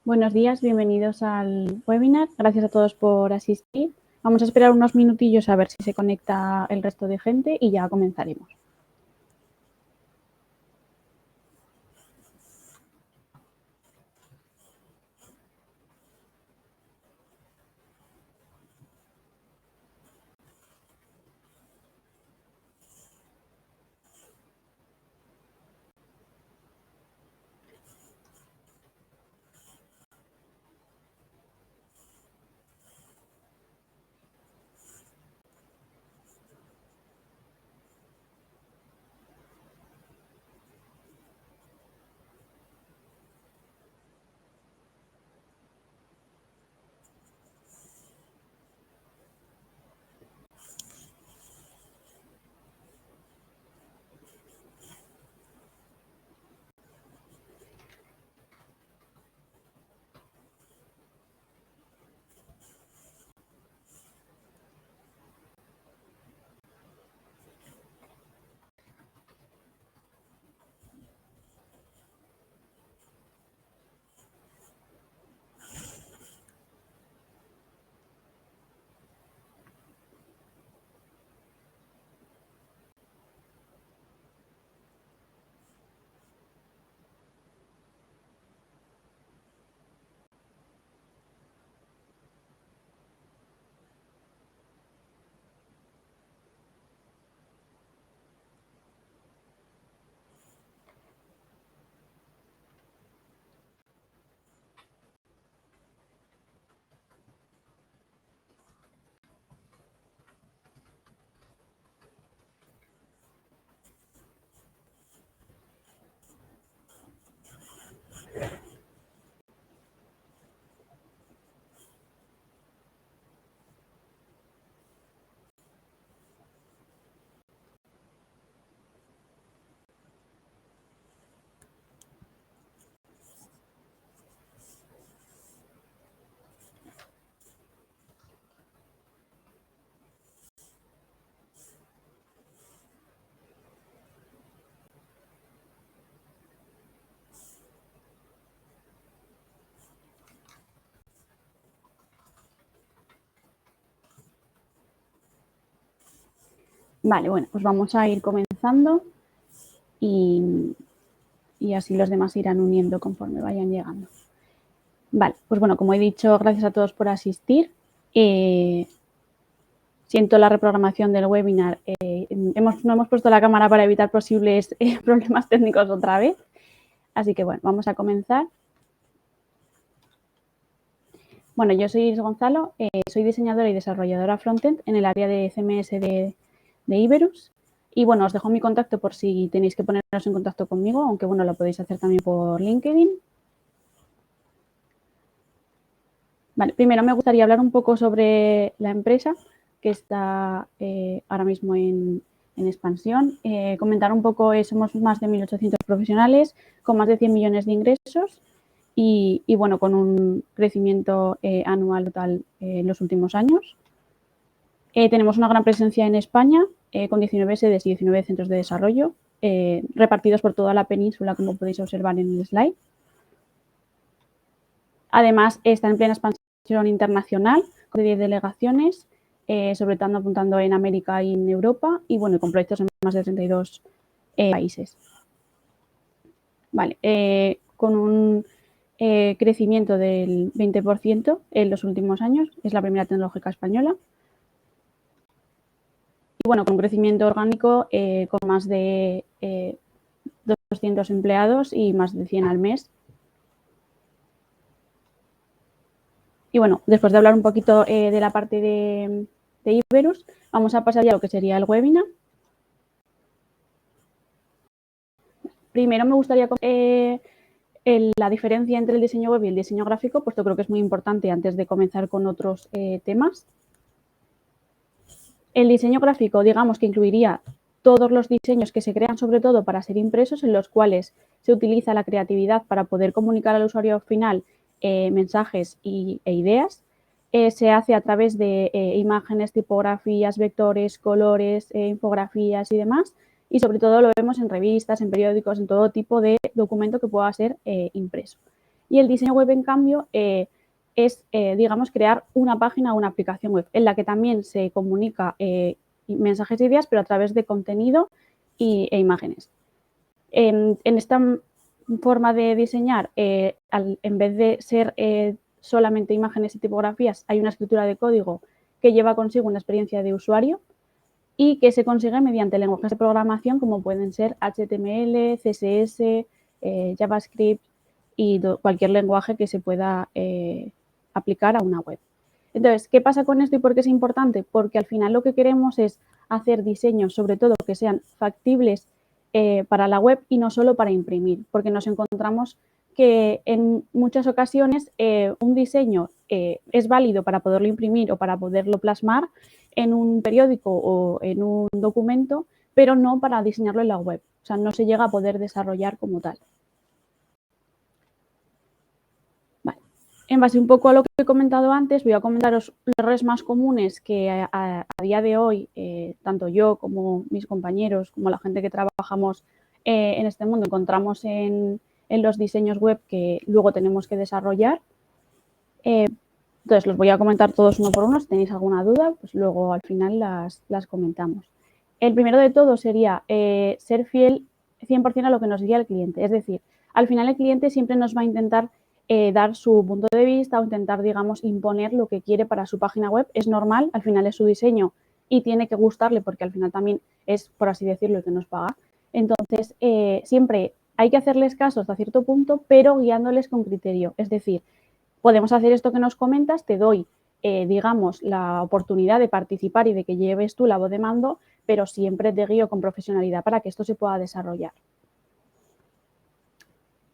Buenos días, bienvenidos al webinar. Gracias a todos por asistir. Vamos a esperar unos minutillos a ver si se conecta el resto de gente y ya comenzaremos. Vale, bueno, pues vamos a ir comenzando y así los demás irán uniendo conforme vayan llegando. Vale, pues bueno, como he dicho, gracias a todos por asistir. Siento la reprogramación del webinar. No hemos puesto la cámara para evitar posibles problemas técnicos otra vez. Así que bueno, vamos a comenzar. Bueno, yo soy Iris Gonzalo, soy diseñadora y desarrolladora frontend en el área de CMS de Iberus. Y bueno, os dejo mi contacto por si tenéis que poneros en contacto conmigo, aunque bueno, lo podéis hacer también por LinkedIn. Vale, primero me gustaría hablar un poco sobre la empresa que está ahora mismo en expansión. Comentar un poco, somos más de 1.800 profesionales con más de 100 millones de ingresos. Y bueno, con un crecimiento anual total en los últimos años. Tenemos una gran presencia en España, con 19 sedes y 19 centros de desarrollo, repartidos por toda la península, como podéis observar en el slide. Además, está en plena expansión internacional, con 10 delegaciones, sobre todo apuntando en América y en Europa, y bueno, con proyectos en más de 32 países. Vale, con un crecimiento del 20% en los últimos años. Es la primera tecnológica española. Y bueno, con un crecimiento orgánico con más de 200 empleados y más de 100 al mes. Y bueno, después de hablar un poquito de la parte de Iberus, vamos a pasar ya a lo que sería el webinar. Primero me gustaría la diferencia entre el diseño web y el diseño gráfico, puesto creo que es muy importante antes de comenzar con otros temas. El diseño gráfico, digamos que incluiría todos los diseños que se crean sobre todo para ser impresos, en los cuales se utiliza la creatividad para poder comunicar al usuario final mensajes e ideas. Se hace a través de imágenes, tipografías, vectores, colores, infografías y demás. Y sobre todo lo vemos en revistas, en periódicos, en todo tipo de documento que pueda ser impreso. Y el diseño web, en cambio, es, digamos, crear una página o una aplicación web en la que también se comunica mensajes e ideas, pero a través de contenido e imágenes. En esta forma de diseñar, en vez de ser solamente imágenes y tipografías, hay una escritura de código que lleva consigo una experiencia de usuario y que se consigue mediante lenguajes de programación como pueden ser HTML, CSS, JavaScript y cualquier lenguaje que se pueda aplicar a una web. Entonces, ¿qué pasa con esto y por qué es importante? Porque al final lo que queremos es hacer diseños, sobre todo, que sean factibles para la web y no solo para imprimir, porque nos encontramos que en muchas ocasiones un diseño es válido para poderlo imprimir o para poderlo plasmar en un periódico o en un documento, pero no para diseñarlo en la web. O sea, no se llega a poder desarrollar como tal. Vale. En base un poco a lo que he comentado antes, voy a comentaros los errores más comunes que a día de hoy, tanto yo como mis compañeros, como la gente que trabajamos en este mundo, encontramos en los diseños web que luego tenemos que desarrollar. Entonces, los voy a comentar todos uno por uno. Si tenéis alguna duda, pues luego al final las comentamos. El primero de todo sería ser fiel 100% a lo que nos diga el cliente. Es decir, al final el cliente siempre nos va a intentar dar su punto de vista o intentar, digamos, imponer lo que quiere para su página web. Es normal, al final es su diseño y tiene que gustarle porque al final también es, por así decirlo, el que nos paga. Entonces, siempre hay que hacerles caso hasta cierto punto, pero guiándoles con criterio. Es decir, podemos hacer esto que nos comentas, te doy, digamos, la oportunidad de participar y de que lleves tú la voz de mando, pero siempre te guío con profesionalidad para que esto se pueda desarrollar.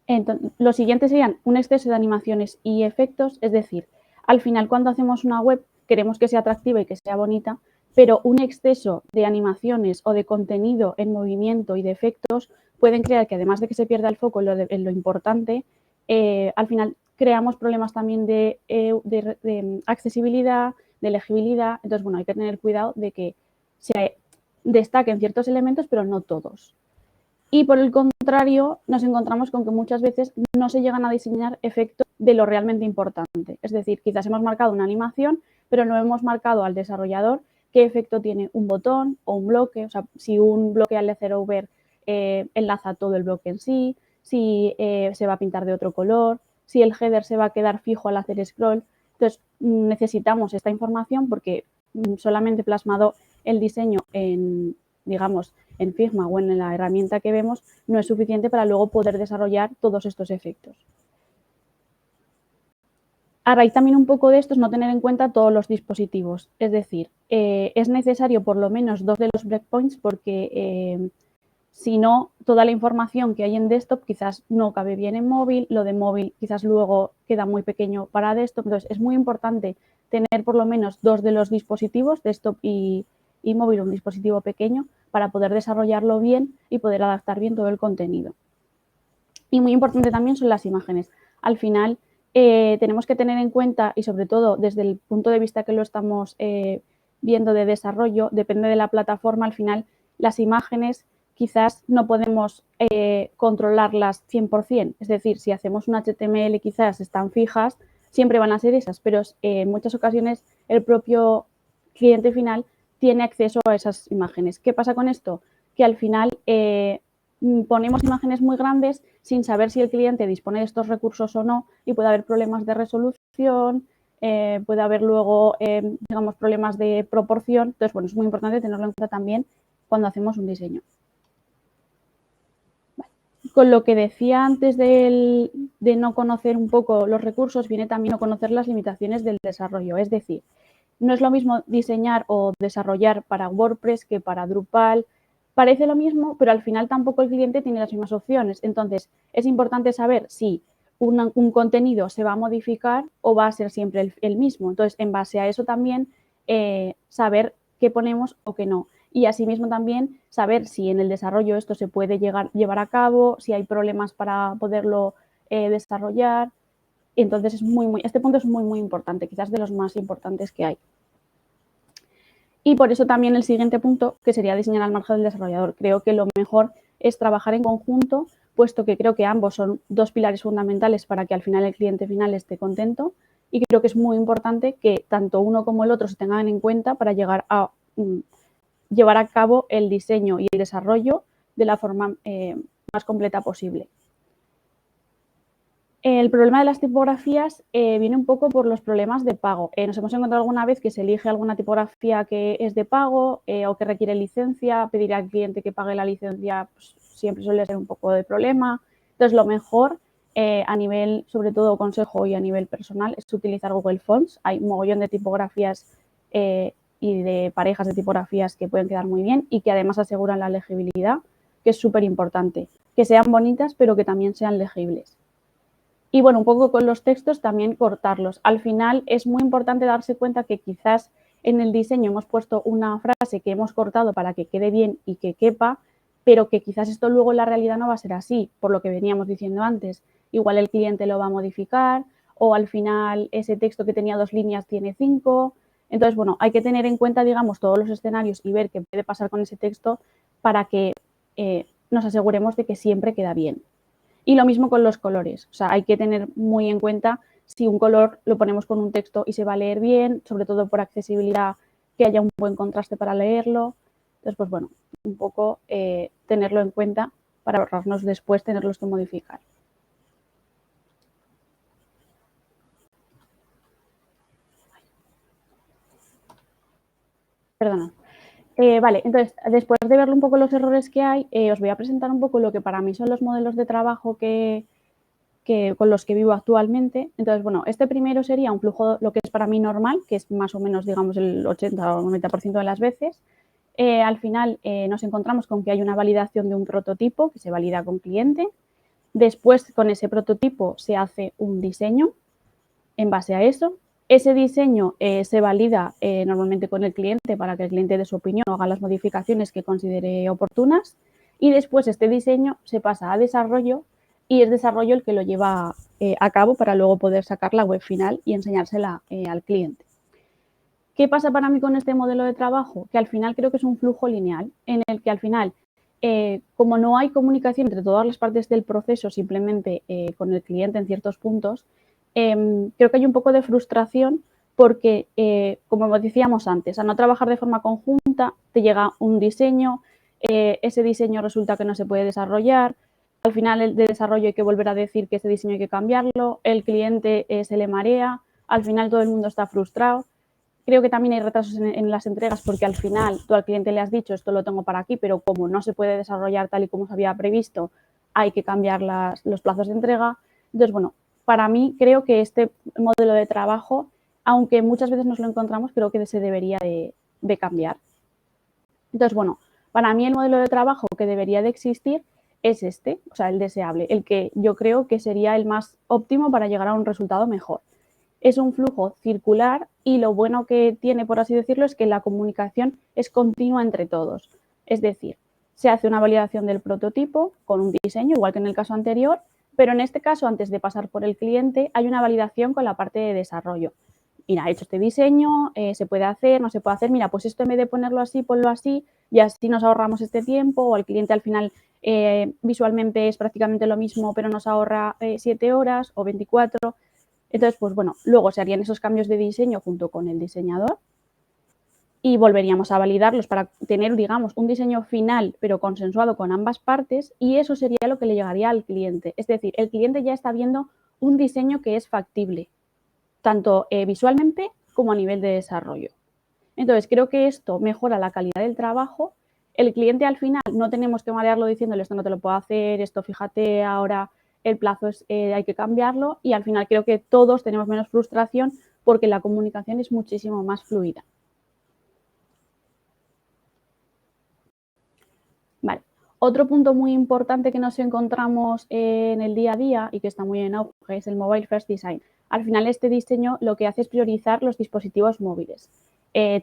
Entonces, lo siguiente serían un exceso de animaciones y efectos, es decir, al final cuando hacemos una web queremos que sea atractiva y que sea bonita, pero un exceso de animaciones o de contenido en movimiento y de efectos pueden crear que, además de que se pierda el foco en lo importante, al final creamos problemas también de accesibilidad, de legibilidad. Entonces, bueno, hay que tener cuidado de que se destaquen ciertos elementos, pero no todos. Y por el contrario, nos encontramos con que muchas veces no se llegan a diseñar efectos de lo realmente importante. Es decir, quizás hemos marcado una animación, pero no hemos marcado al desarrollador qué efecto tiene un botón o un bloque. O sea, si un bloque al hacer over enlaza todo el bloque en sí, si se va a pintar de otro color, si el header se va a quedar fijo al hacer scroll. Entonces, necesitamos esta información porque solamente plasmado el diseño en, digamos, en Figma o en la herramienta que vemos, no es suficiente para luego poder desarrollar todos estos efectos. A raíz también un poco de esto es no tener en cuenta todos los dispositivos. Es decir, es necesario por lo menos 2 de los breakpoints porque si no, toda la información que hay en desktop quizás no cabe bien en móvil, lo de móvil quizás luego queda muy pequeño para desktop. Entonces, es muy importante tener por lo menos 2 de los dispositivos, desktop y móvil, un dispositivo pequeño, para poder desarrollarlo bien y poder adaptar bien todo el contenido. Y muy importante también son las imágenes. Al final, tenemos que tener en cuenta, y sobre todo desde el punto de vista que lo estamos viendo de desarrollo, depende de la plataforma, al final las imágenes quizás no podemos controlarlas 100%. Es decir, si hacemos un HTML quizás están fijas, siempre van a ser esas, pero en muchas ocasiones el propio cliente final tiene acceso a esas imágenes. ¿Qué pasa con esto? Que al final ponemos imágenes muy grandes sin saber si el cliente dispone de estos recursos o no y puede haber problemas de resolución, puede haber luego, digamos, problemas de proporción. Entonces, bueno, es muy importante tenerlo en cuenta también cuando hacemos un diseño. Vale. Con lo que decía antes de no conocer un poco los recursos, viene también no conocer las limitaciones del desarrollo. Es decir, no es lo mismo diseñar o desarrollar para WordPress que para Drupal. Parece lo mismo, pero al final tampoco el cliente tiene las mismas opciones. Entonces, es importante saber si un contenido se va a modificar o va a ser siempre el mismo. Entonces, en base a eso también saber qué ponemos o qué no. Y asimismo también saber si en el desarrollo esto se puede llevar a cabo, si hay problemas para poderlo desarrollar. Entonces, este punto es muy importante, quizás de los más importantes que hay. Y por eso también el siguiente punto, que sería diseñar al margen del desarrollador. Creo que lo mejor es trabajar en conjunto, puesto que creo que ambos son dos pilares fundamentales para que al final el cliente final esté contento, y creo que es muy importante que tanto uno como el otro se tengan en cuenta para llegar a llevar a cabo el diseño y el desarrollo de la forma más completa posible. El problema de las tipografías viene un poco por los problemas de pago. Nos hemos encontrado alguna vez que se elige alguna tipografía que es de pago o que requiere licencia, pedir al cliente que pague la licencia pues, siempre suele ser un poco de problema. Entonces, lo mejor a nivel, sobre todo consejo y a nivel personal, es utilizar Google Fonts. Hay un mogollón de tipografías y de parejas de tipografías que pueden quedar muy bien y que además aseguran la legibilidad, que es súper importante. Que sean bonitas, pero que también sean legibles. Y bueno, un poco con los textos también cortarlos. Al final es muy importante darse cuenta que quizás en el diseño hemos puesto una frase que hemos cortado para que quede bien y que quepa, pero que quizás esto luego en la realidad no va a ser así, por lo que veníamos diciendo antes. Igual el cliente lo va a modificar o al final ese texto que tenía 2 líneas tiene 5. Entonces, bueno, hay que tener en cuenta, digamos, todos los escenarios y ver qué puede pasar con ese texto para que nos aseguremos de que siempre queda bien. Y lo mismo con los colores, o sea, hay que tener muy en cuenta si un color lo ponemos con un texto y se va a leer bien, sobre todo por accesibilidad, que haya un buen contraste para leerlo. Entonces, pues bueno, un poco tenerlo en cuenta para ahorrarnos después tenerlos que modificar. Perdona. Vale, entonces, después de ver un poco los errores que hay, os voy a presentar un poco lo que para mí son los modelos de trabajo con los que vivo actualmente. Entonces, bueno, este primero sería un flujo, lo que es para mí normal, que es más o menos, digamos, el 80 o 90% de las veces. Al final nos encontramos con que hay una validación de un prototipo que se valida con cliente. Después, con ese prototipo se hace un diseño en base a eso. Ese diseño se valida normalmente con el cliente para que el cliente dé su opinión o haga las modificaciones que considere oportunas. Y después este diseño se pasa a desarrollo y es desarrollo el que lo lleva a cabo para luego poder sacar la web final y enseñársela al cliente. ¿Qué pasa para mí con este modelo de trabajo? Que al final creo que es un flujo lineal en el que al final, como no hay comunicación entre todas las partes del proceso, simplemente con el cliente en ciertos puntos, creo que hay un poco de frustración porque, como decíamos antes, a no trabajar de forma conjunta, te llega un diseño, ese diseño resulta que no se puede desarrollar, al final el de desarrollo hay que volver a decir que ese diseño hay que cambiarlo, el cliente se le marea, al final todo el mundo está frustrado. Creo que también hay retrasos en las entregas porque al final tú al cliente le has dicho esto lo tengo para aquí, pero como no se puede desarrollar tal y como se había previsto, hay que cambiar los plazos de entrega. Entonces, bueno, para mí creo que este modelo de trabajo, aunque muchas veces nos lo encontramos, creo que se debería de cambiar. Entonces, bueno, para mí el modelo de trabajo que debería de existir es este, o sea, el deseable, el que yo creo que sería el más óptimo para llegar a un resultado mejor. Es un flujo circular y lo bueno que tiene, por así decirlo, es que la comunicación es continua entre todos. Es decir, se hace una validación del prototipo con un diseño, igual que en el caso anterior, pero en este caso, antes de pasar por el cliente, hay una validación con la parte de desarrollo. Mira, he hecho este diseño, se puede hacer, no se puede hacer, mira, pues esto en vez de ponerlo así, ponlo así y así nos ahorramos este tiempo o el cliente al final visualmente es prácticamente lo mismo, pero nos ahorra 7 horas o 24. Entonces, pues bueno, luego se harían esos cambios de diseño junto con el diseñador y volveríamos a validarlos para tener, digamos, un diseño final, pero consensuado con ambas partes y eso sería lo que le llegaría al cliente. Es decir, el cliente ya está viendo un diseño que es factible, tanto visualmente como a nivel de desarrollo. Entonces, creo que esto mejora la calidad del trabajo. El cliente al final no tenemos que marearlo diciéndole esto no te lo puedo hacer, esto fíjate ahora, el plazo es, hay que cambiarlo y al final creo que todos tenemos menos frustración porque la comunicación es muchísimo más fluida. Vale. Otro punto muy importante que nos encontramos en el día a día y que está muy en auge es el Mobile First Design. Al final este diseño lo que hace es priorizar los dispositivos móviles,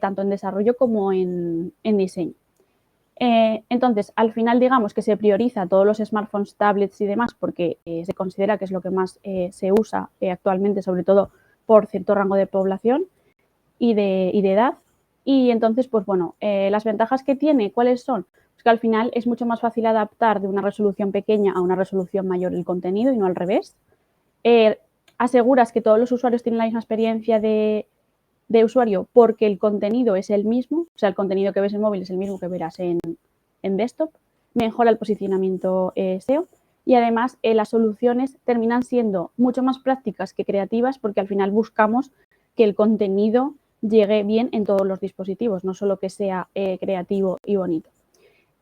tanto en desarrollo como en diseño. Entonces, al final digamos que se prioriza todos los smartphones, tablets y demás porque se considera que es lo que más se usa actualmente, sobre todo por cierto rango de población y de edad. Y entonces, pues bueno, las ventajas que tiene, ¿cuáles son? Es que al final es mucho más fácil adaptar de una resolución pequeña a una resolución mayor el contenido y no al revés. Aseguras que todos los usuarios tienen la misma experiencia de usuario porque el contenido es el mismo, o sea, el contenido que ves en móvil es el mismo que verás en desktop, mejora el posicionamiento SEO y además las soluciones terminan siendo mucho más prácticas que creativas porque al final buscamos que el contenido llegue bien en todos los dispositivos, no solo que sea creativo y bonito.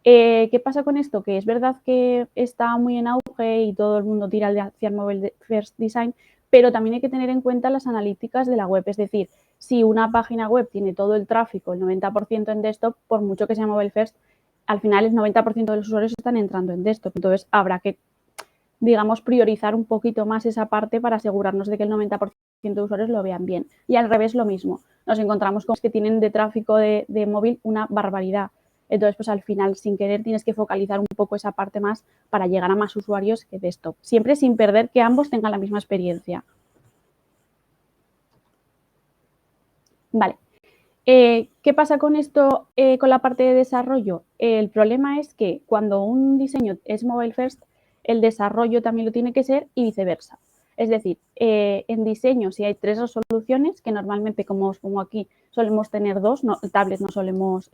¿Qué pasa con esto? Que es verdad que está muy en auge y todo el mundo tira hacia el mobile first design, pero también hay que tener en cuenta las analíticas de la web. Es decir, si una página web tiene todo el tráfico, el 90% en desktop, por mucho que sea mobile first, al final el 90% de los usuarios están entrando en desktop. Entonces habrá que, digamos, priorizar un poquito más esa parte para asegurarnos de que el 90% de usuarios lo vean bien. Y al revés lo mismo. Nos encontramos con que tienen de tráfico de móvil una barbaridad. Entonces, pues al final, sin querer, tienes que focalizar un poco esa parte más para llegar a más usuarios que desktop. Siempre sin perder que ambos tengan la misma experiencia. Vale. ¿Qué pasa con esto, con la parte de desarrollo? El problema es que cuando un diseño es mobile first, el desarrollo también lo tiene que ser y viceversa. Es decir, en diseño, si hay 3 resoluciones, que normalmente, como os pongo aquí, solemos tener 2, tablets no solemos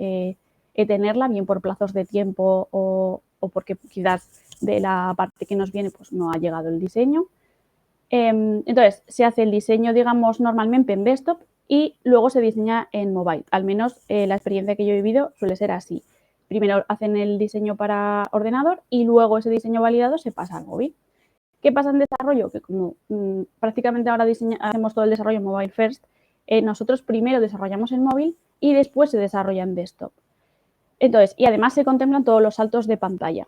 tenerla, bien por plazos de tiempo o porque quizás de la parte que nos viene pues no ha llegado el diseño. Entonces, se hace el diseño, digamos, normalmente en desktop y luego se diseña en mobile. Al menos la experiencia que yo he vivido suele ser así. Primero hacen el diseño para ordenador y luego ese diseño validado se pasa al móvil. ¿Qué pasa en desarrollo? Que como prácticamente ahora hacemos todo el desarrollo en mobile first, nosotros primero desarrollamos en móvil y después se desarrolla en desktop. Entonces, y además se contemplan todos los saltos de pantalla.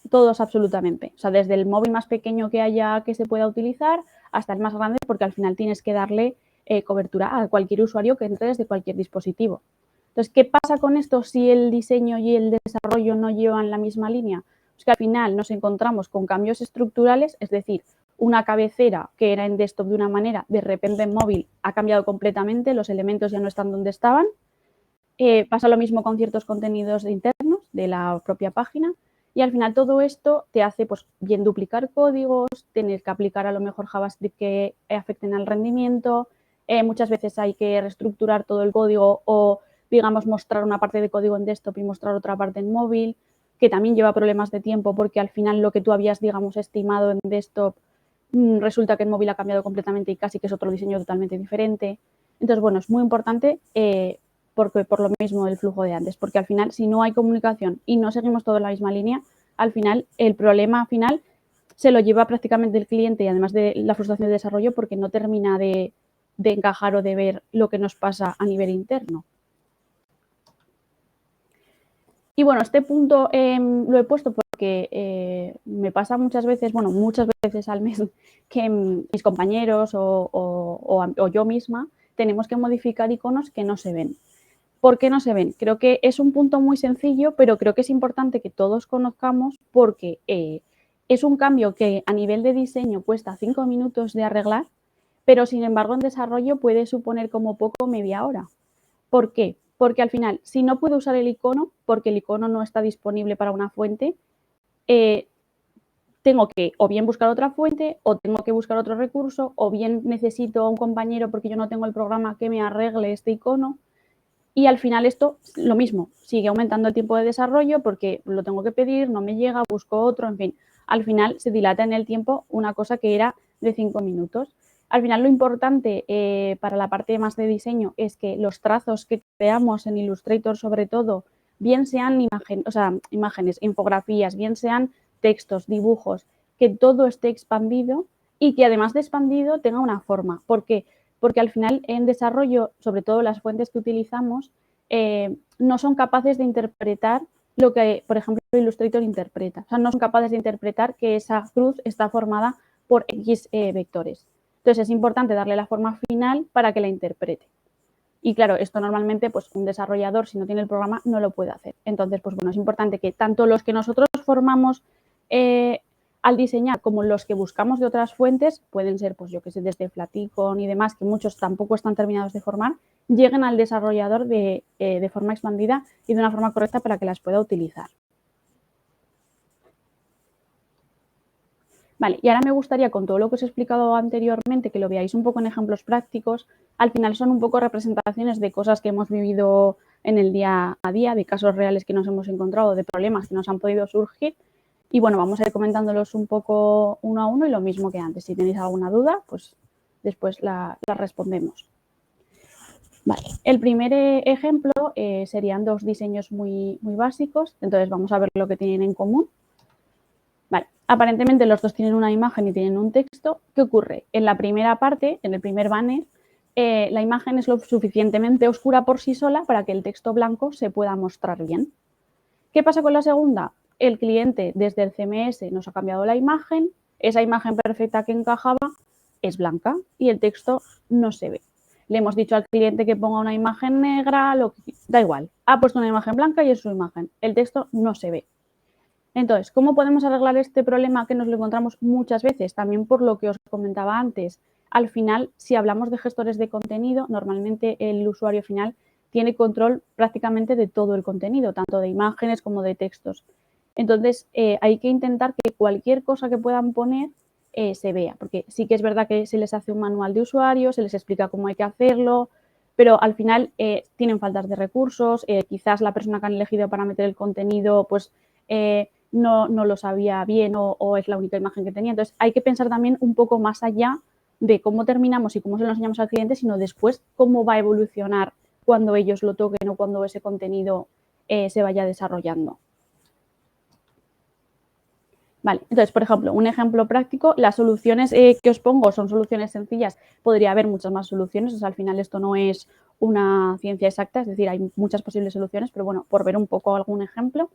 Todos absolutamente. O sea, desde el móvil más pequeño que haya que se pueda utilizar hasta el más grande, porque al final tienes que darle cobertura a cualquier usuario que entre desde cualquier dispositivo. Entonces, ¿qué pasa con esto si el diseño y el desarrollo no llevan la misma línea? Pues que al final nos encontramos con cambios estructurales, es decir, una cabecera que era en desktop de una manera, de repente en móvil ha cambiado completamente, los elementos ya no están donde estaban. Pasa lo mismo con ciertos contenidos internos de la propia página y al final todo esto te hace pues bien duplicar códigos, tener que aplicar a lo mejor JavaScript que afecten al rendimiento, muchas veces hay que reestructurar todo el código o digamos mostrar una parte de código en desktop y mostrar otra parte en móvil, que también lleva problemas de tiempo porque al final lo que tú habías digamos estimado en desktop resulta que en móvil ha cambiado completamente y casi que es otro diseño totalmente diferente. Entonces, bueno, es muy importante porque por lo mismo el flujo de antes, porque al final si no hay comunicación y no seguimos toda la misma línea, al final el problema final se lo lleva prácticamente el cliente y además de la frustración de desarrollo porque no termina de encajar o de ver lo que nos pasa a nivel interno. Y bueno, este punto lo he puesto porque me pasa muchas veces, bueno, muchas veces al mes, que mis compañeros o yo misma tenemos que modificar iconos que no se ven. ¿Por qué no se ven? Creo que es un punto muy sencillo, pero creo que es importante que todos conozcamos porque es un cambio que a nivel de diseño cuesta 5 minutos de arreglar, pero sin embargo en desarrollo puede suponer como poco media hora. ¿Por qué? Porque al final, si no puedo usar el icono, porque el icono no está disponible para una fuente, tengo que o bien buscar otra fuente o tengo que buscar otro recurso o bien necesito a un compañero porque yo no tengo el programa que me arregle este icono. Y al final esto, lo mismo, sigue aumentando el tiempo de desarrollo porque lo tengo que pedir, no me llega, busco otro, en fin. Al final se dilata en el tiempo una cosa que era de 5 minutos. Al final lo importante para la parte más de diseño es que los trazos que creamos en Illustrator sobre todo, bien sean imágenes, infografías, bien sean textos, dibujos, que todo esté expandido y que además de expandido tenga una forma. ¿Por qué? Porque al final en desarrollo, sobre todo las fuentes que utilizamos, no son capaces de interpretar lo que, por ejemplo, Illustrator interpreta. O sea, no son capaces de interpretar que esa cruz está formada por X vectores. Entonces, es importante darle la forma final para que la interprete. Y claro, esto normalmente, pues un desarrollador, si no tiene el programa, no lo puede hacer. Entonces, pues bueno, es importante que tanto los que nosotros formamos al diseñar como los que buscamos de otras fuentes, pueden ser, pues yo que sé, desde Flaticon y demás, que muchos tampoco están terminados de formar, lleguen al desarrollador de forma expandida y de una forma correcta para que las pueda utilizar. Vale, y ahora me gustaría, con todo lo que os he explicado anteriormente, que lo veáis un poco en ejemplos prácticos. Al final son un poco representaciones de cosas que hemos vivido en el día a día, de casos reales que nos hemos encontrado, de problemas que nos han podido surgir. Y bueno, vamos a ir comentándolos un poco uno a uno y lo mismo que antes. Si tenéis alguna duda, pues después la respondemos. Vale, el primer ejemplo serían dos diseños muy básicos. Entonces vamos a ver lo que tienen en común. Vale, aparentemente los dos tienen una imagen y tienen un texto. ¿Qué ocurre? En la primera parte, en el primer banner, la imagen es lo suficientemente oscura por sí sola para que el texto blanco se pueda mostrar bien. ¿Qué pasa con la segunda? El cliente desde el CMS nos ha cambiado la imagen, esa imagen perfecta que encajaba es blanca y el texto no se ve. Le hemos dicho al cliente que ponga una imagen negra, da igual, ha puesto una imagen blanca y es su imagen, el texto no se ve. Entonces, ¿cómo podemos arreglar este problema que nos lo encontramos muchas veces? También por lo que os comentaba antes. Al final, si hablamos de gestores de contenido, normalmente el usuario final tiene control prácticamente de todo el contenido, tanto de imágenes como de textos. Entonces, hay que intentar que cualquier cosa que puedan poner se vea, porque sí que es verdad que se les hace un manual de usuario, se les explica cómo hay que hacerlo, pero al final tienen faltas de recursos, quizás la persona que han elegido para meter el contenido, pues no lo sabía bien o es la única imagen que tenía. Entonces, hay que pensar también un poco más allá de cómo terminamos y cómo se lo enseñamos al cliente, sino después cómo va a evolucionar cuando ellos lo toquen o cuando ese contenido se vaya desarrollando. Vale, entonces, por ejemplo, un ejemplo práctico, las soluciones que os pongo son soluciones sencillas, podría haber muchas más soluciones, o sea, al final esto no es una ciencia exacta, es decir, hay muchas posibles soluciones, pero bueno, por ver un poco algún ejemplo.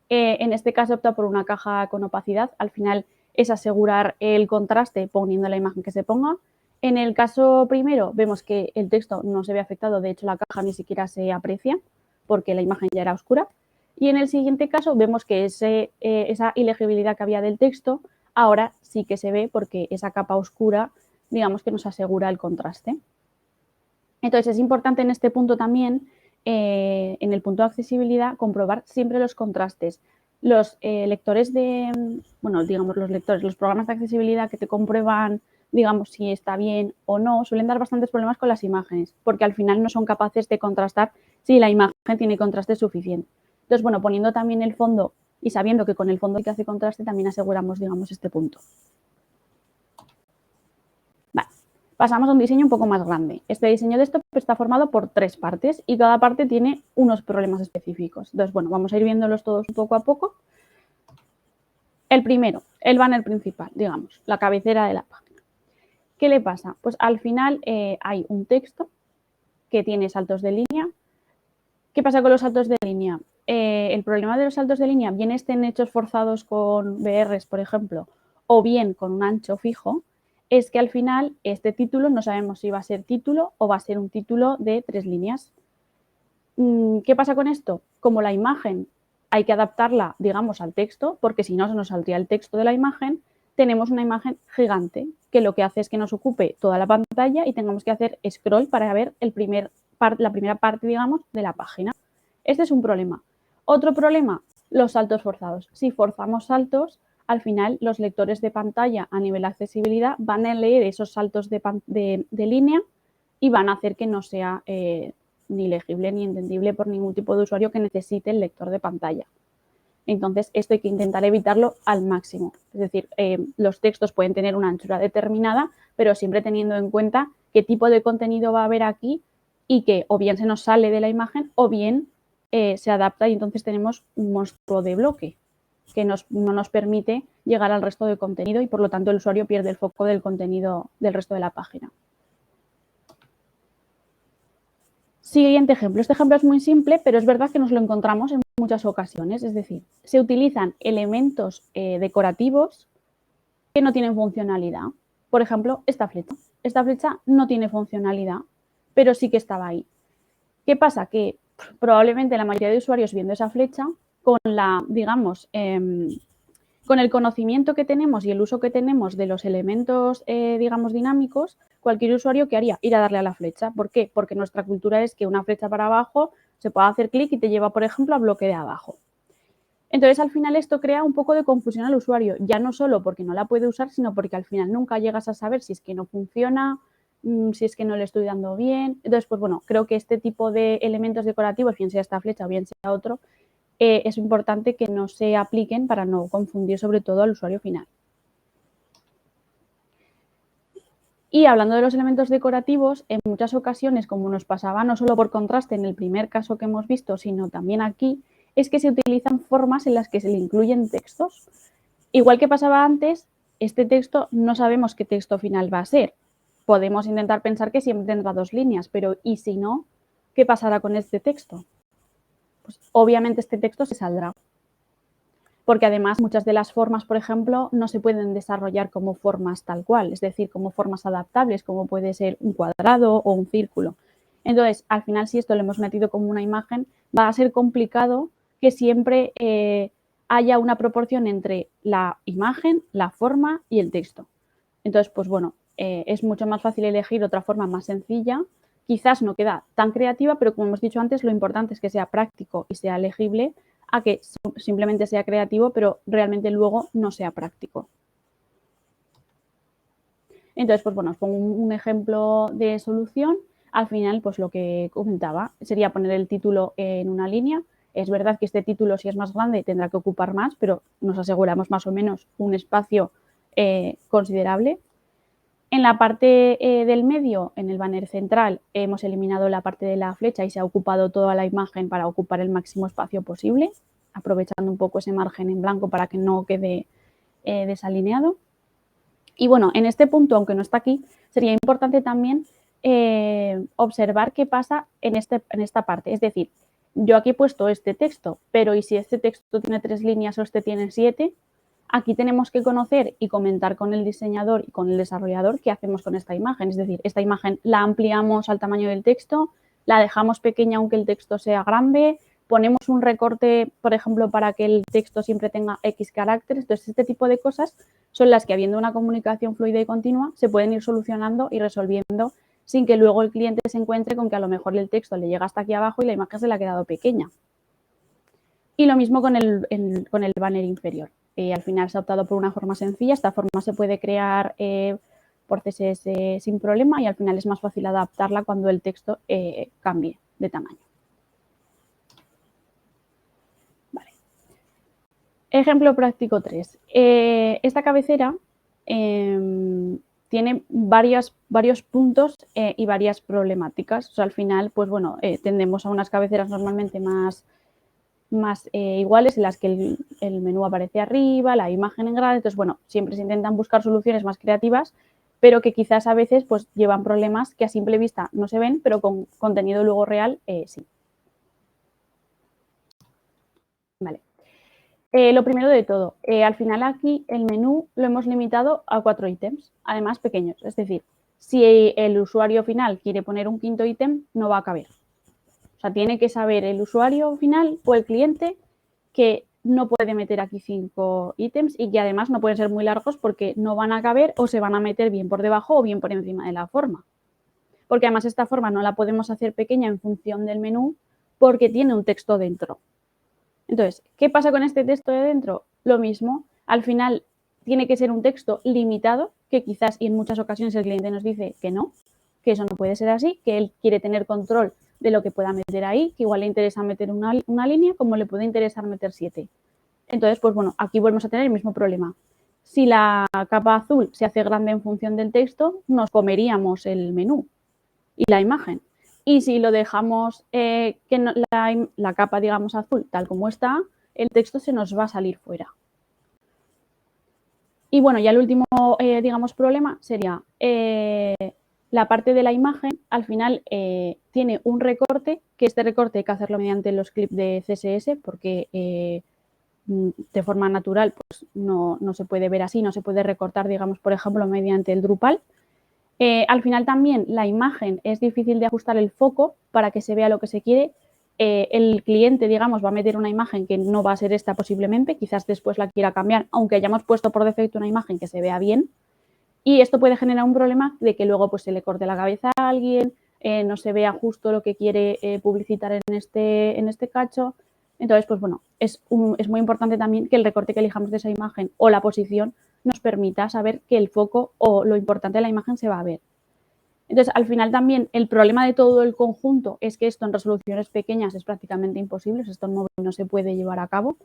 En este caso opta por una caja con opacidad. Al final es asegurar el contraste poniendo la imagen que se ponga. En el caso primero vemos que el texto no se ve afectado, de hecho la caja ni siquiera se aprecia porque la imagen ya era oscura. Y en el siguiente caso vemos que esa ilegibilidad que había del texto ahora sí que se ve porque esa capa oscura, digamos que nos asegura el contraste. Entonces es importante en este punto también, en el punto de accesibilidad, comprobar siempre los contrastes. Los lectores los programas de accesibilidad que te comprueban, digamos, si está bien o no, suelen dar bastantes problemas con las imágenes, porque al final no son capaces de contrastar si la imagen tiene contraste suficiente. Entonces, bueno, poniendo también el fondo y sabiendo que con el fondo que hace contraste también aseguramos, digamos, este punto. Vale. Pasamos a un diseño un poco más grande. Este diseño de esto está formado por 3 partes y cada parte tiene unos problemas específicos. Entonces, bueno, vamos a ir viéndolos todos poco a poco. El primero, el banner principal, digamos, la cabecera de la página. ¿Qué le pasa? Pues al final hay un texto que tiene saltos de línea. ¿Qué pasa con los saltos de línea? El problema de los saltos de línea, bien estén hechos forzados con BRs, por ejemplo, o bien con un ancho fijo, es que al final este título no sabemos si va a ser título o va a ser un título de 3 líneas. ¿Qué pasa con esto? Como la imagen hay que adaptarla, digamos, al texto, porque si no se nos saldría el texto de la imagen, tenemos una imagen gigante que lo que hace es que nos ocupe toda la pantalla y tengamos que hacer scroll para ver la primera parte, digamos, de la página. Este es un problema. Otro problema, los saltos forzados. Si forzamos saltos, al final los lectores de pantalla a nivel de accesibilidad van a leer esos saltos de línea y van a hacer que no sea ni legible ni entendible por ningún tipo de usuario que necesite el lector de pantalla. Entonces, esto hay que intentar evitarlo al máximo. Es decir, los textos pueden tener una anchura determinada, pero siempre teniendo en cuenta qué tipo de contenido va a haber aquí y que o bien se nos sale de la imagen o bien se adapta y entonces tenemos un monstruo de bloque que no nos permite llegar al resto del contenido y por lo tanto el usuario pierde el foco del contenido del resto de la página. Siguiente ejemplo. Este ejemplo es muy simple, pero es verdad que nos lo encontramos en muchas ocasiones. Es decir, se utilizan elementos decorativos que no tienen funcionalidad. Por ejemplo, esta flecha. Esta flecha no tiene funcionalidad, pero sí que estaba ahí. ¿Qué pasa? Que probablemente la mayoría de usuarios viendo esa flecha, con la, digamos, Con el conocimiento que tenemos y el uso que tenemos de los elementos, digamos, dinámicos, cualquier usuario, ¿qué haría? Ir a darle a la flecha. ¿Por qué? Porque nuestra cultura es que una flecha para abajo se puede hacer clic y te lleva, por ejemplo, a bloque de abajo. Entonces, al final esto crea un poco de confusión al usuario, ya no solo porque no la puede usar, sino porque al final nunca llegas a saber si es que no funciona, si es que no le estoy dando bien. Entonces, pues bueno, creo que este tipo de elementos decorativos, bien sea esta flecha o bien sea otro, es importante que no se apliquen para no confundir sobre todo al usuario final. Y hablando de los elementos decorativos, en muchas ocasiones, como nos pasaba no solo por contraste en el primer caso que hemos visto, sino también aquí, es que se utilizan formas en las que se le incluyen textos. Igual que pasaba antes, este texto no sabemos qué texto final va a ser. Podemos intentar pensar que siempre tendrá 2 líneas, pero ¿y si no? ¿Qué pasará con este texto? Pues obviamente este texto se saldrá. Porque además muchas de las formas, por ejemplo, no se pueden desarrollar como formas tal cual, es decir, como formas adaptables, como puede ser un cuadrado o un círculo. Entonces, al final, si esto lo hemos metido como una imagen, va a ser complicado que siempre haya una proporción entre la imagen, la forma y el texto. Entonces, pues bueno, es mucho más fácil elegir otra forma más sencilla. Quizás no queda tan creativa, pero como hemos dicho antes, lo importante es que sea práctico y sea legible a que simplemente sea creativo, pero realmente luego no sea práctico. Entonces, pues bueno, os pongo un ejemplo de solución. Al final, pues lo que comentaba sería poner el título en una línea. Es verdad que este título, si es más grande, tendrá que ocupar más, pero nos aseguramos más o menos un espacio considerable. En la parte del medio, en el banner central, hemos eliminado la parte de la flecha y se ha ocupado toda la imagen para ocupar el máximo espacio posible, aprovechando un poco ese margen en blanco para que no quede desalineado. Y bueno, en este punto, aunque no está aquí, sería importante también observar qué pasa en esta parte. Es decir, yo aquí he puesto este texto, pero ¿y si este texto tiene 3 líneas o este tiene 7? Aquí tenemos que conocer y comentar con el diseñador y con el desarrollador qué hacemos con esta imagen. Es decir, esta imagen la ampliamos al tamaño del texto, la dejamos pequeña aunque el texto sea grande, ponemos un recorte, por ejemplo, para que el texto siempre tenga X caracteres. Entonces, este tipo de cosas son las que, habiendo una comunicación fluida y continua, se pueden ir solucionando y resolviendo sin que luego el cliente se encuentre con que a lo mejor el texto le llega hasta aquí abajo y la imagen se le ha quedado pequeña. Y lo mismo con el banner inferior. Al final se ha optado por una forma sencilla. Esta forma se puede crear por CSS sin problema y al final es más fácil adaptarla cuando el texto cambie de tamaño. Vale. Ejemplo práctico 3. Esta cabecera tiene varios puntos y varias problemáticas. O sea, al final, pues bueno, tendemos a unas cabeceras normalmente más iguales, en las que el menú aparece arriba, la imagen en grande. Entonces, bueno, siempre se intentan buscar soluciones más creativas, pero que quizás a veces pues llevan problemas que a simple vista no se ven, pero con contenido luego real sí. Vale. Lo primero de todo, al final aquí el menú lo hemos limitado a 4 ítems, además pequeños. Es decir, si el usuario final quiere poner un quinto ítem, no va a caber. O sea, tiene que saber el usuario final o el cliente que no puede meter aquí 5 ítems y que además no pueden ser muy largos porque no van a caber o se van a meter bien por debajo o bien por encima de la forma. Porque además esta forma no la podemos hacer pequeña en función del menú porque tiene un texto dentro. Entonces, ¿qué pasa con este texto de dentro? Lo mismo, al final tiene que ser un texto limitado, que quizás y en muchas ocasiones el cliente nos dice que no, que eso no puede ser así, que él quiere tener control de lo que pueda meter ahí, que igual le interesa meter una línea como le puede interesar meter 7. Entonces, pues bueno, aquí volvemos a tener el mismo problema. Si la capa azul se hace grande en función del texto, nos comeríamos el menú y la imagen. Y si lo dejamos que no, la capa, digamos, azul, tal como está, el texto se nos va a salir fuera. Y bueno, ya el último, digamos, problema sería la parte de la imagen. Al final tiene un recorte, que este recorte hay que hacerlo mediante los clips de CSS, porque de forma natural pues no se puede ver así, no se puede recortar, digamos, por ejemplo, mediante el Drupal. Al final también la imagen es difícil de ajustar el foco para que se vea lo que se quiere. el cliente, digamos, va a meter una imagen que no va a ser esta posiblemente, quizás después la quiera cambiar, aunque hayamos puesto por defecto una imagen que se vea bien. Y esto puede generar un problema de que luego pues, se le corte la cabeza a alguien, no se vea justo lo que quiere publicitar en este cacho. Entonces, pues bueno, es muy importante también que el recorte que elijamos de esa imagen o la posición nos permita saber que el foco o lo importante de la imagen se va a ver. Entonces, al final también el problema de todo el conjunto es que esto en resoluciones pequeñas es prácticamente imposible, esto en móvil no se puede llevar a cabo.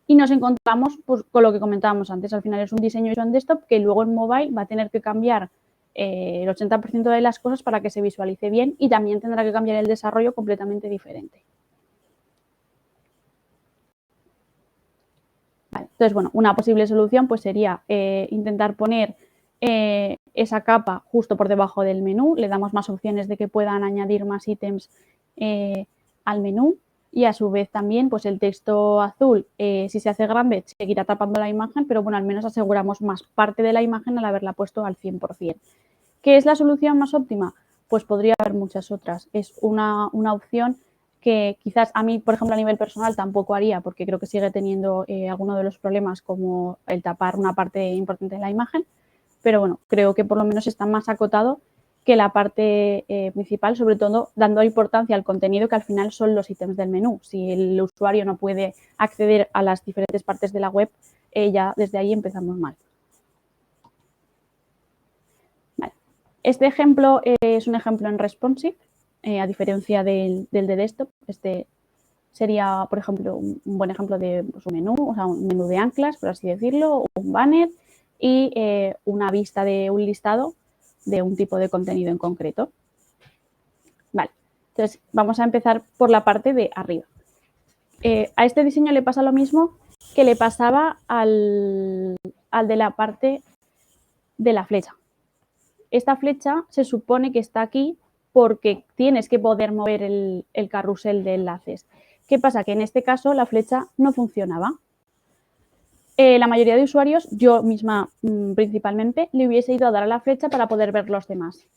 Y nos encontramos pues, con lo que comentábamos antes, al final es un diseño hecho en desktop que luego en mobile va a tener que cambiar el 80% de las cosas para que se visualice bien y también tendrá que cambiar el desarrollo completamente diferente. Vale, entonces, bueno, una posible solución pues sería intentar poner esa capa justo por debajo del menú, le damos más opciones de que puedan añadir más ítems al menú y a su vez también pues el texto azul, si se hace grande, seguirá tapando la imagen, pero bueno, al menos aseguramos más parte de la imagen al haberla puesto al 100%. ¿Qué es la solución más óptima? Pues podría haber muchas otras. Es una opción que quizás a mí, por ejemplo, a nivel personal tampoco haría porque creo que sigue teniendo algunos de los problemas como el tapar una parte importante de la imagen, pero bueno, creo que por lo menos está más acotado que la parte principal, sobre todo dando importancia al contenido que al final son los ítems del menú. Si el usuario no puede acceder a las diferentes partes de la web, ya desde ahí empezamos mal. Vale. Este ejemplo es un ejemplo en responsive, a diferencia del de desktop. Este sería, por ejemplo, un buen ejemplo de pues, un menú, o sea, un menú de anclas, por así decirlo, un banner y una vista de un listado de un tipo de contenido en concreto. Vale, entonces vamos a empezar por la parte de arriba. A este diseño le pasa lo mismo que le pasaba al de la parte de la flecha. Esta flecha se supone que está aquí porque tienes que poder mover el carrusel de enlaces. ¿Qué pasa? Que en este caso la flecha no funcionaba. La mayoría de usuarios, yo misma principalmente, le hubiese ido a dar a la flecha para poder ver los demás.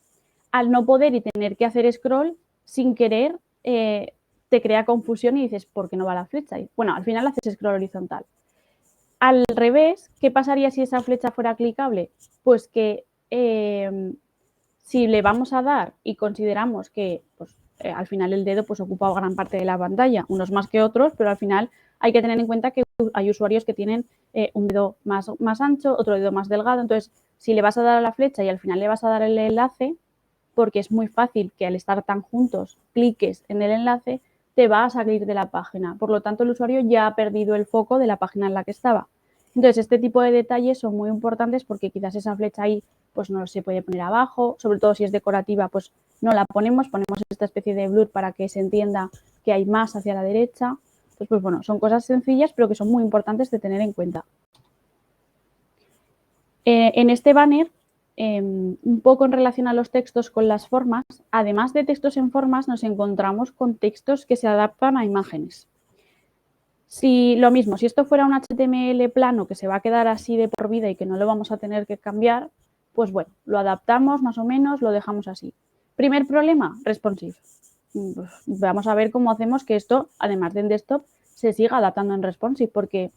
Al no poder y tener que hacer scroll, sin querer, te crea confusión y dices, ¿por qué no va la flecha? Y, bueno, al final haces scroll horizontal. Al revés, ¿qué pasaría si esa flecha fuera clicable? Pues que si le vamos a dar y consideramos que pues, al final el dedo pues, ocupa gran parte de la pantalla, unos más que otros, pero al final hay que tener en cuenta que hay usuarios que tienen un dedo más ancho, otro dedo más delgado. Entonces, si le vas a dar a la flecha y al final le vas a dar el enlace, porque es muy fácil que al estar tan juntos cliques en el enlace, te va a salir de la página. Por lo tanto, el usuario ya ha perdido el foco de la página en la que estaba. Entonces, este tipo de detalles son muy importantes porque quizás esa flecha ahí pues no se puede poner abajo, sobre todo si es decorativa, pues no la ponemos esta especie de blur para que se entienda que hay más hacia la derecha. Entonces, pues bueno, son cosas sencillas, pero que son muy importantes de tener en cuenta. En este banner, un poco en relación a los textos con las formas, además de textos en formas, nos encontramos con textos que se adaptan a imágenes. Si lo mismo, si esto fuera un HTML plano que se va a quedar así de por vida y que no lo vamos a tener que cambiar, pues bueno, lo adaptamos más o menos, lo dejamos así. Primer problema, responsive. Pues vamos a ver cómo hacemos que esto, además de en desktop, se siga adaptando en responsive, porque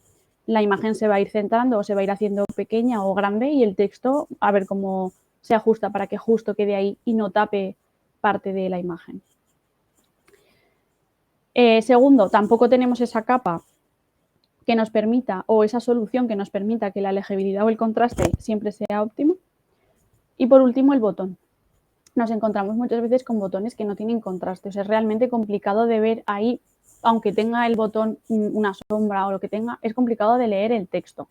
la imagen se va a ir centrando o se va a ir haciendo pequeña o grande y el texto a ver cómo se ajusta para que justo quede ahí y no tape parte de la imagen. Segundo, tampoco tenemos esa capa que nos permita o esa solución que nos permita que la legibilidad o el contraste siempre sea óptimo. Y por último, el botón. Nos encontramos muchas veces con botones que no tienen contraste. O sea, es realmente complicado de ver ahí, aunque tenga el botón una sombra o lo que tenga, es complicado de leer el texto.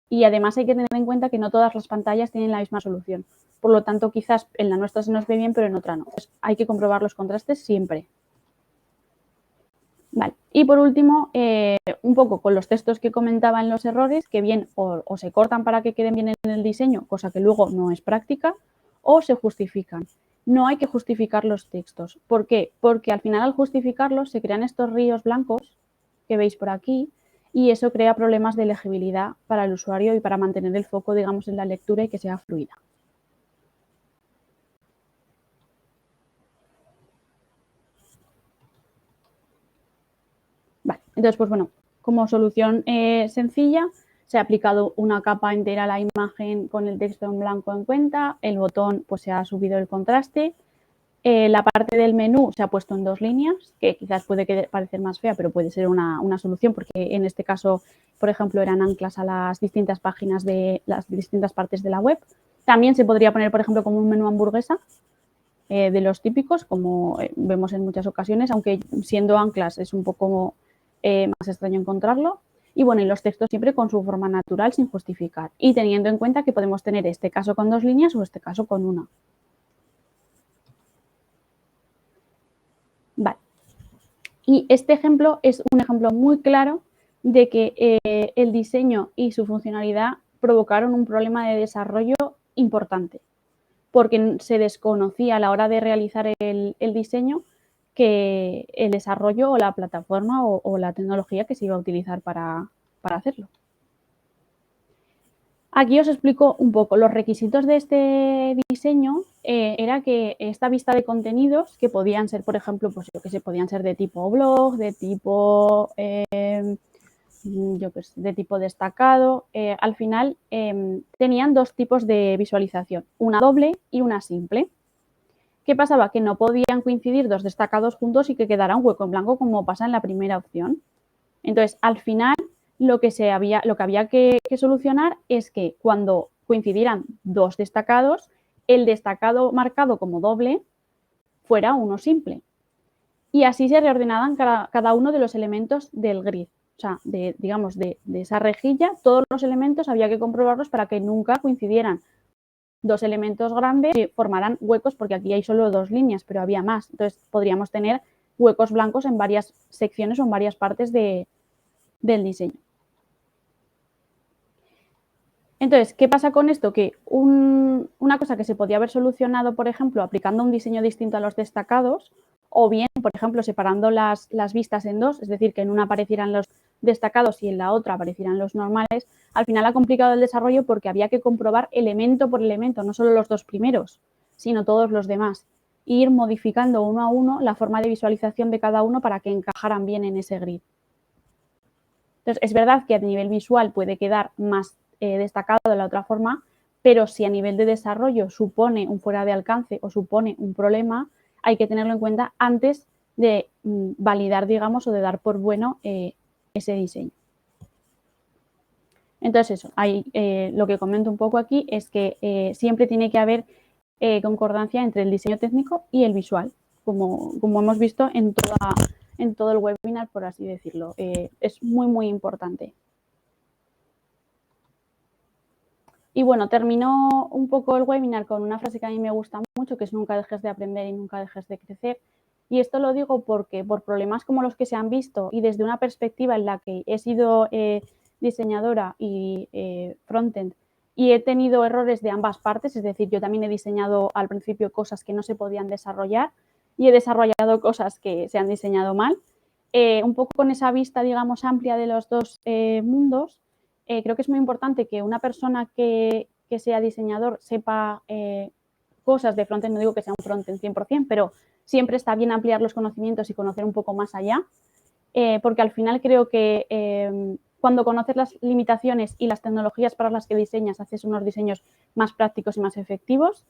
Y además hay que tener en cuenta que no todas las pantallas tienen la misma solución. Por lo tanto, quizás en la nuestra se nos ve bien, pero en otra no. Pues hay que comprobar los contrastes siempre. Vale. Y por último, un poco con los textos que comentaba en los errores, que bien o se cortan para que queden bien en el diseño, cosa que luego no es práctica, o se justifican. No hay que justificar los textos. ¿Por qué? Porque al final al justificarlos se crean estos ríos blancos que veis por aquí y eso crea problemas de legibilidad para el usuario y para mantener el foco, digamos, en la lectura y que sea fluida. Entonces, pues bueno, como solución sencilla, se ha aplicado una capa entera a la imagen con el texto en blanco en cuenta, el botón pues se ha subido el contraste, la parte del menú se ha puesto en 2 líneas, que quizás puede parecer más fea, pero puede ser una solución, porque en este caso, por ejemplo, eran anclas a las distintas páginas de las distintas partes de la web. También se podría poner, por ejemplo, como un menú hamburguesa, de los típicos, como vemos en muchas ocasiones, aunque siendo anclas es un poco más extraño encontrarlo. Y bueno, y los textos siempre con su forma natural, sin justificar. Y teniendo en cuenta que podemos tener este caso con 2 líneas o este caso con una. Vale. Y este ejemplo es un ejemplo muy claro de que el diseño y su funcionalidad provocaron un problema de desarrollo importante, porque se desconocía a la hora de realizar el diseño que el desarrollo o la plataforma o la tecnología que se iba a utilizar para hacerlo. Aquí os explico un poco. Los requisitos de este diseño era que esta vista de contenidos, que podían ser, por ejemplo, pues yo que sé, podían ser de tipo blog, de tipo, de tipo destacado, al final tenían 2 tipos de visualización, una doble y una simple. ¿Qué pasaba? Que no podían coincidir 2 destacados juntos y que quedara un hueco en blanco como pasa en la primera opción. Entonces, al final, lo que había que solucionar es que cuando coincidieran 2 destacados, el destacado marcado como doble fuera uno simple. Y así se reordenaban cada uno de los elementos del grid. O sea, digamos, de esa rejilla, todos los elementos había que comprobarlos para que nunca coincidieran 2 elementos grandes que formarán huecos, porque aquí hay solo 2 líneas, pero había más. Entonces, podríamos tener huecos blancos en varias secciones o en varias partes del diseño. Entonces, ¿qué pasa con esto? Que una cosa que se podía haber solucionado, por ejemplo, aplicando un diseño distinto a los destacados, o bien, por ejemplo, separando las vistas en 2, es decir, que en una aparecieran los destacados y en la otra aparecieran los normales, al final ha complicado el desarrollo porque había que comprobar elemento por elemento, no solo los 2 primeros, sino todos los demás, e ir modificando uno a uno la forma de visualización de cada uno para que encajaran bien en ese grid. Entonces, es verdad que a nivel visual puede quedar más destacado de la otra forma, pero si a nivel de desarrollo supone un fuera de alcance o supone un problema, hay que tenerlo en cuenta antes de validar, digamos, o de dar por bueno ese diseño. Entonces, eso, lo que comento un poco aquí es que siempre tiene que haber concordancia entre el diseño técnico y el visual, como hemos visto en todo el webinar, por así decirlo. Es muy, muy importante. Y bueno, termino un poco el webinar con una frase que a mí me gusta mucho, que es nunca dejes de aprender y nunca dejes de crecer. Y esto lo digo porque por problemas como los que se han visto y desde una perspectiva en la que he sido diseñadora y frontend y he tenido errores de ambas partes, es decir, yo también he diseñado al principio cosas que no se podían desarrollar y he desarrollado cosas que se han diseñado mal. Un poco con esa vista, digamos, amplia de los 2 mundos, creo que es muy importante que una persona que sea diseñador sepa cosas de frontend, no digo que sea un frontend 100%, pero siempre está bien ampliar los conocimientos y conocer un poco más allá, porque al final creo que cuando conoces las limitaciones y las tecnologías para las que diseñas, haces unos diseños más prácticos y más efectivos.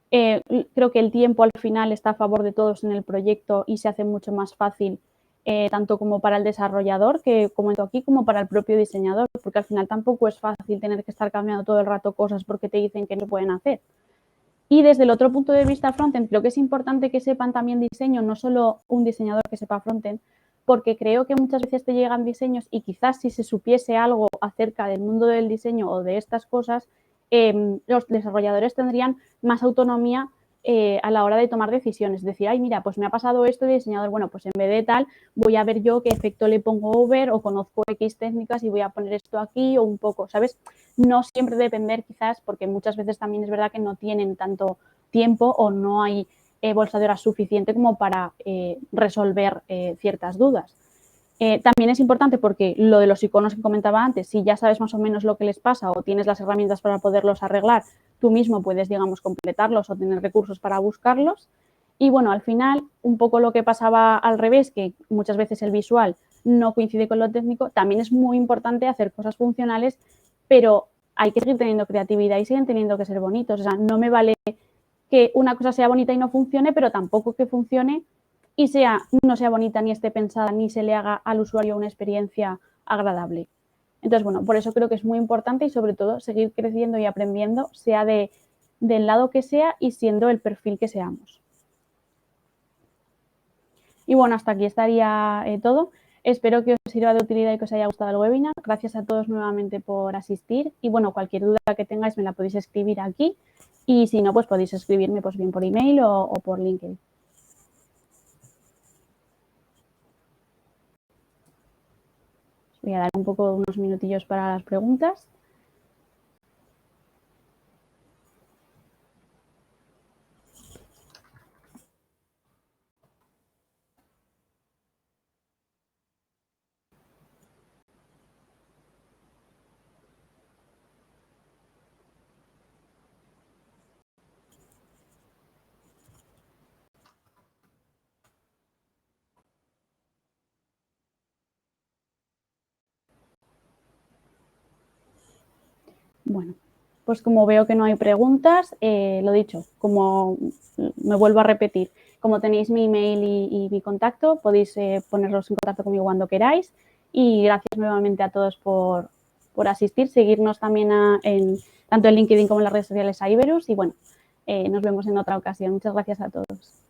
Creo que el tiempo al final está a favor de todos en el proyecto y se hace mucho más fácil tanto como para el desarrollador, que comento aquí, como para el propio diseñador, porque al final tampoco es fácil tener que estar cambiando todo el rato cosas porque te dicen que no pueden hacer. Y desde el otro punto de vista frontend, creo que es importante que sepan también diseño, no solo un diseñador que sepa frontend, porque creo que muchas veces te llegan diseños y quizás si se supiese algo acerca del mundo del diseño o de estas cosas, los desarrolladores tendrían más autonomía a la hora de tomar decisiones. Decir, ay, mira, pues me ha pasado esto de diseñador, bueno, pues en vez de tal, voy a ver yo qué efecto le pongo over o conozco X técnicas y voy a poner esto aquí o un poco, ¿sabes? No siempre depender quizás, porque muchas veces también es verdad que no tienen tanto tiempo o no hay bolsa de horas suficiente como para resolver ciertas dudas. También es importante porque lo de los iconos que comentaba antes, si ya sabes más o menos lo que les pasa o tienes las herramientas para poderlos arreglar, tú mismo puedes, digamos, completarlos o tener recursos para buscarlos. Y bueno, al final, un poco lo que pasaba al revés, que muchas veces el visual no coincide con lo técnico, también es muy importante hacer cosas funcionales, pero hay que seguir teniendo creatividad y siguen teniendo que ser bonitos. O sea, no me vale que una cosa sea bonita y no funcione, pero tampoco que funcione y no sea bonita ni esté pensada ni se le haga al usuario una experiencia agradable. Entonces, bueno, por eso creo que es muy importante y sobre todo seguir creciendo y aprendiendo, sea del lado que sea y siendo el perfil que seamos. Y bueno, hasta aquí estaría todo. Espero que os sirva de utilidad y que os haya gustado el webinar. Gracias a todos nuevamente por asistir. Y bueno, cualquier duda que tengáis me la podéis escribir aquí. Y si no, pues podéis escribirme pues bien por email o por LinkedIn. Voy a dar un poco unos minutillos para las preguntas. Bueno, pues como veo que no hay preguntas, lo dicho, como me vuelvo a repetir, como tenéis mi email y mi contacto, podéis poneros en contacto conmigo cuando queráis. Y gracias nuevamente a todos por asistir, seguirnos también tanto en LinkedIn como en las redes sociales a Iberus. Y bueno, nos vemos en otra ocasión. Muchas gracias a todos.